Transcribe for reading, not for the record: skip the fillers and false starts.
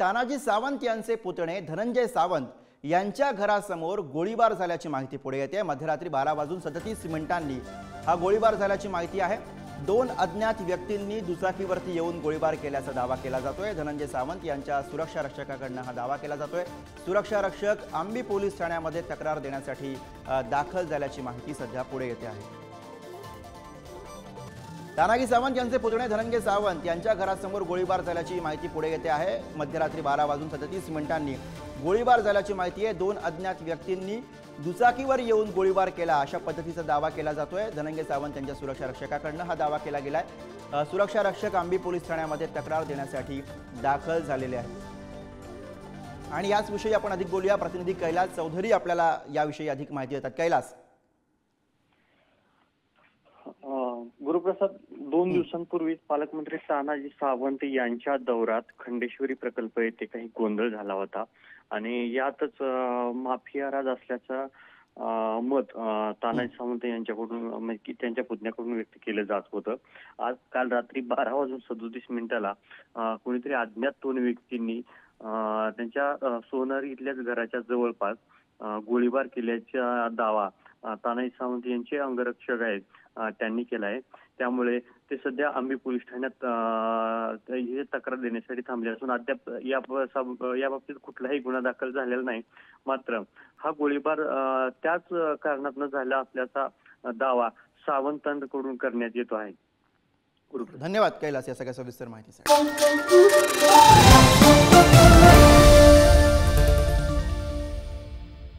तानाजी सावंत यांचे पुतणे धनंजय सावंत यांच्या घरासमोर गोळीबार झाल्याची माहिती पुढे येते। मध्यरात्री 12:37 हा गोळीबार झाल्याची माहिती आहे। दोन अज्ञात व्यक्तींनी दुचाकीवरती येऊन गोळीबार केल्याचा दावा केला जातोय। धनंजय सावंत यांच्या सुरक्षा रक्षकाकडून हा दावा केला जातोय। सुरक्षा रक्षक आंबी पोलीस ठाण्यामध्ये तक्रार देण्यासाठी दाखल झाल्याची माहिती सध्या पुढे येते आहे। तानाजी सावंत यांचे पुतणे धनंजय सावंत यांच्या घरासमोर गोळीबार झाल्याची माहिती पुढे येते आहे। मध्यरात्री 12:37 गोळीबार झाल्याची माहिती आहे। दोन अज्ञात व्यक्तींनी दुचाकीवर येऊन गोळीबार केला अशा पद्धतीचा दावा केला जातोय। धनंजय सावंत यांच्या सुरक्षा रक्षकाकडून हा दावा केला गेलाय। सुरक्षा रक्षक आंबी पोलीस ठाण्यामध्ये तक्रार देण्यासाठी दाखल झालेले आहेत। आणि याच विषयी आपण अधिक बोलूया। प्रतिनिधी कैलास चौधरी आपल्याला याविषयी अधिक माहिती देतात। कैलास, गुरुप्रसाद, 2 दिवसांपूर्वी पालकमंत्री तानाजी सावंत यांच्या दौऱ्यात खंडेश्वरी प्रकल्प येथे काही गोंधळ झाला होता आणि यातच माफिया राज असल्याचं मत तानाजी सावंत यांच्याकडून म्हणजे त्यांच्या पुतण्याकडून व्यक्त केलं जात होतं। काल रात्री 12:37 कोणीतरी अज्ञात 2 व्यक्तींनी त्यांच्या सोनारी इथल्याच घराच्या जवळपास गोळीबार केल्याचा दावा तानाजी सावंत यांचे अंगरक्षक आहेत त्यांनी केला आहे। त्यामुळे ते सध्या आंबी पोलीस ठाण्यात हे तक्रार देण्यासाठी थांबले असून अद्याप या बाबतीत कुठलाही गुन्हा दाखल झालेला नाही। मात्र हा गोळीबार त्याच कारणातून झाला असल्याचा दावा सावंतांकडून करण्यात येतो आहे। धन्यवाद कैलास या सगळ्या सविस्तर माहितीसाठी।